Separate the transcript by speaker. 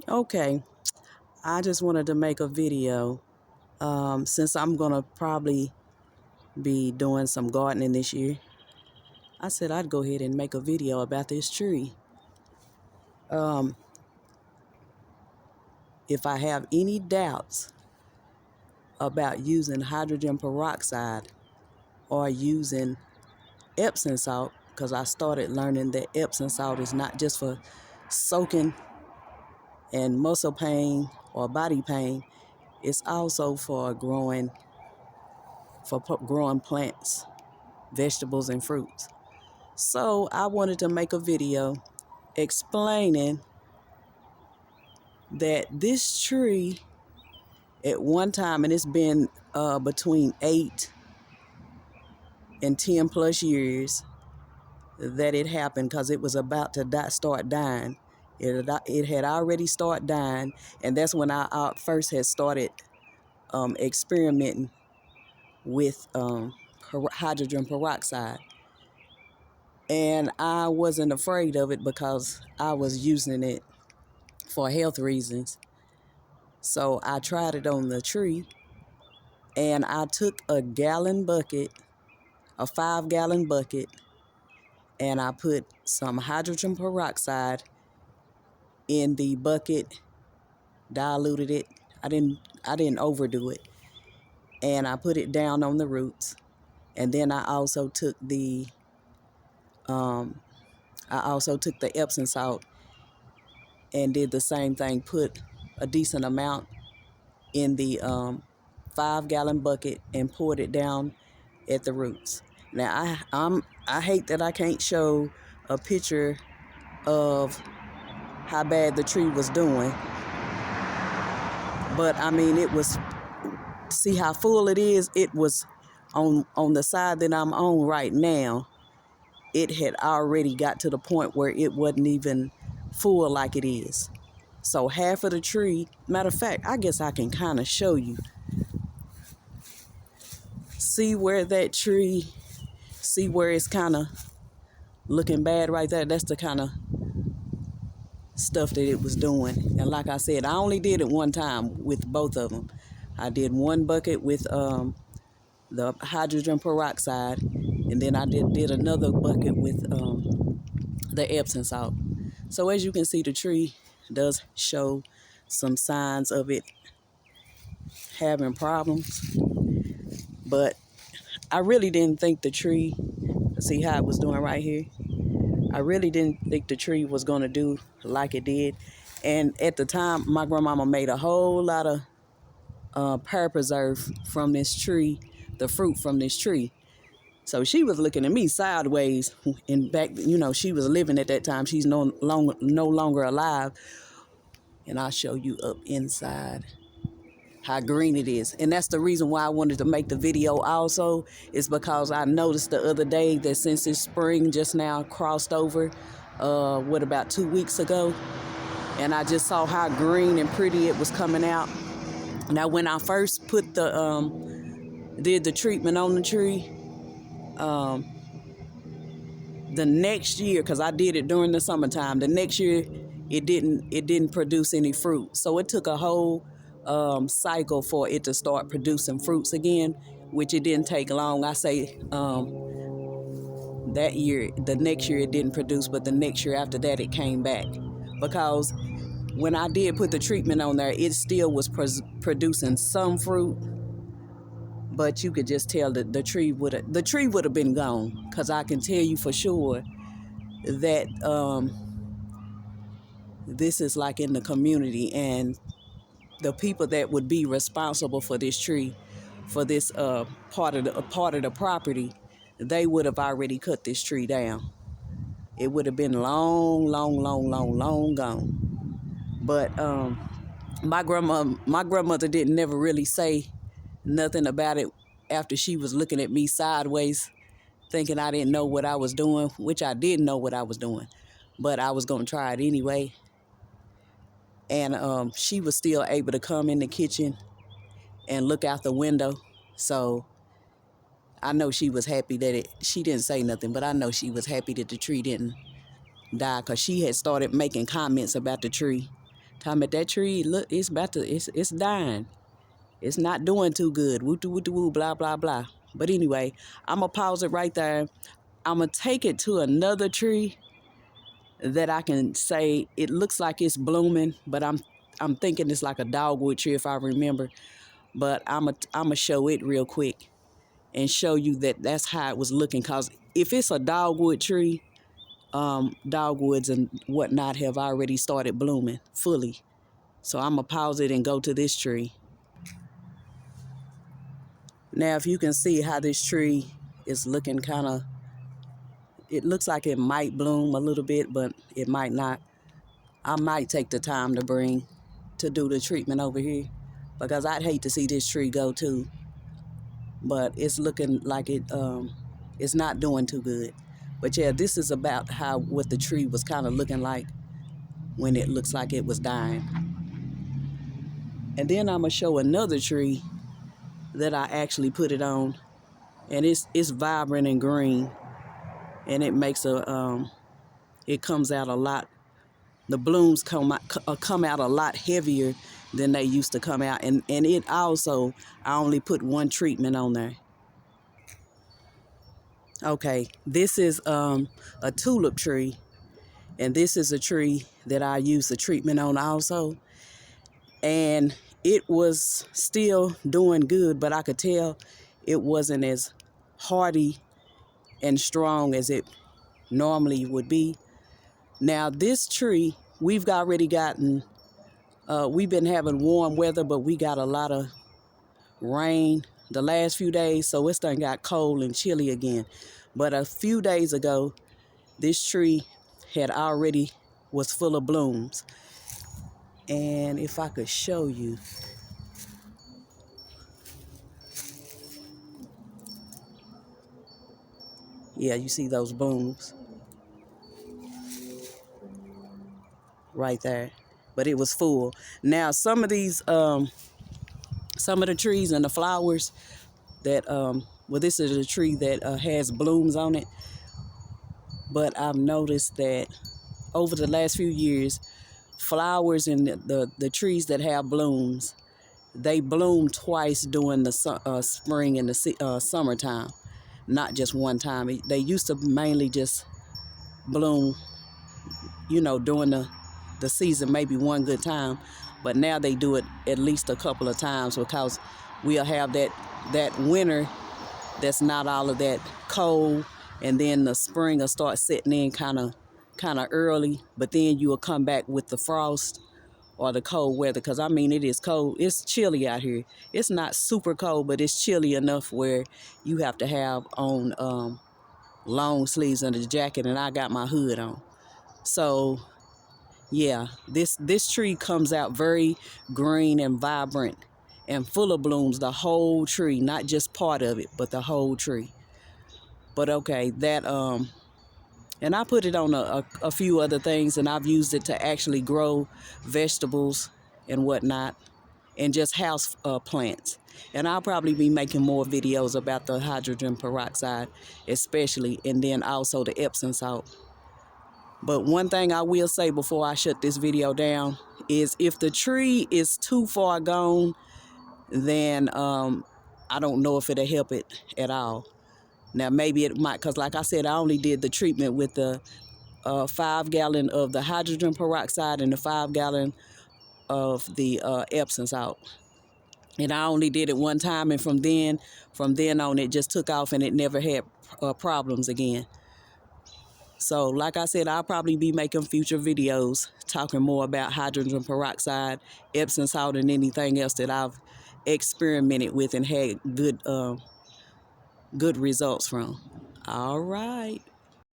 Speaker 1: Okay, I just wanted to make a video. Since I'm gonna probably be doing some gardening this year, I said I'd go ahead and make a video about this tree. Um, if I have any doubts about using hydrogen peroxide or using Epsom salt, because I started learning that Epsom salt is not just for soaking and muscle pain or body pain, it's also for growing plants, vegetables, and fruits. So I wanted to make a video explaining that this tree at one time, and it's been between 8 and 10 plus years that it happened, because it was about to start dying. It had already started dying, and that's when I first had started experimenting with hydrogen peroxide. And I wasn't afraid of it because I was using it for health reasons. So I tried it on the tree, and I took a 5-gallon bucket, and I put some hydrogen peroxide in the bucket, diluted it. I didn't overdo it. And I put it down on the roots. And then I also took the Epsom salt and did the same thing, put a decent amount in the 5-gallon bucket and poured it down at the roots. Now I hate that I can't show a picture of how bad the tree was doing, but I mean, it was, see how full it is. It was on the side that I'm on right now. It had already got to the point where it wasn't even full like it is. So half of the tree, matter of fact, I guess I can kind of show you. See where that tree, see where it's kind of looking bad right there? That's the kind of stuff that it was doing. And like I said, I only did it one time with both of them. I did one bucket with the hydrogen peroxide, and then I did another bucket with the Epsom salt. So as you can see, the tree does show some signs of it having problems, but I really didn't think the tree, see how it was doing right here? I really didn't think the tree was going to do like it did. And at the time, my grandmama made a whole lot of pear preserve from this tree, the fruit from this tree. So she was looking at me sideways. And back, she was living at that time. She's no longer alive. And I'll show you up inside how green it is. And that's the reason why I wanted to make the video also, is because I noticed the other day that since this spring just now crossed over, about 2 weeks ago, and I just saw how green and pretty it was coming out. Now, when I first put did the treatment on the tree, the next year, because I did it during the summertime, the next year it didn't produce any fruit. So it took a whole cycle for it to start producing fruits again, which it didn't take long. I say that year, the next year it didn't produce, but the next year after that it came back. Because when I did put the treatment on there, it still was producing some fruit, but you could just tell that the tree would have been gone. Because I can tell you for sure that this is like in the community, and the people that would be responsible for this tree, for this part of the property, they would have already cut this tree down. It would have been long, long, long, long, long gone. But my grandmother didn't never really say nothing about it after she was looking at me sideways, thinking I didn't know what I was doing, which I did know what I was doing, but I was going to try it anyway. And she was still able to come in the kitchen and look out the window. So I know she was happy that she didn't say nothing, but I know she was happy that the tree didn't die, because she had started making comments about the tree Talking about that tree, look, it's dying. It's not doing too good. Woo, blah, blah, blah. But anyway, I'm going to pause it right there. I'm going to take it to another tree that I can say it looks like it's blooming, but I'm thinking it's like a dogwood tree if I remember. But I'm going to show it real quick and show you that that's how it was looking. Because if it's a dogwood tree, dogwoods and whatnot have already started blooming fully. So I'm going to pause it and go to this tree. Now, if you can see how this tree is looking kind of, it looks like it might bloom a little bit, but it might not. I might take the time to do the treatment over here because I'd hate to see this tree go too. But it's looking like it's not doing too good. But yeah, this is about what the tree was kind of looking like when it looks like it was dying. And then I'm gonna show another tree that I actually put it on, and it's vibrant and green, and it makes it comes out a lot. The blooms come out a lot heavier than they used to come out, and it also, I only put one treatment on there. Okay, this is a tulip tree, and this is a tree that I used the treatment on also, and it was still doing good, but I could tell it wasn't as hardy and strong as it normally would be. Now this tree, we've already gotten, we've been having warm weather, but we got a lot of rain the last few days, so it's done got cold and chilly again. But a few days ago, this tree was full of blooms. And if I could show you, yeah, you see those blooms right there, but it was full. Now some of the trees and the flowers that well, this is a tree that has blooms on it, but I've noticed that over the last few years, flowers and the trees that have blooms, they bloom twice during the spring and the summertime, not just one time. They used to mainly just bloom, during the season, maybe one good time, but now they do it at least a couple of times because we'll have that winter that's not all of that cold, and then the spring will start setting in kind of early, but then you will come back with the frost or the cold weather, because I mean it is cold. It's chilly out here. It's not super cold, but it's chilly enough where you have to have on long sleeves and a jacket, and I got my hood on. So yeah, this tree comes out very green and vibrant and full of blooms, the whole tree, not just part of it, but the whole tree. But okay, that and I put it on a few other things, and I've used it to actually grow vegetables and whatnot, and just house plants. And I'll probably be making more videos about the hydrogen peroxide, especially, and then also the Epsom salt. But one thing I will say before I shut this video down is if the tree is too far gone, then I don't know if it'll help it at all. Now, maybe it might, because like I said, I only did the treatment with the 5 gallon of the hydrogen peroxide and the 5 gallon of the Epsom salt. And I only did it one time, and from then on, it just took off and it never had problems again. So like I said, I'll probably be making future videos talking more about hydrogen peroxide, Epsom salt, and anything else that I've experimented with and had good results from. All right.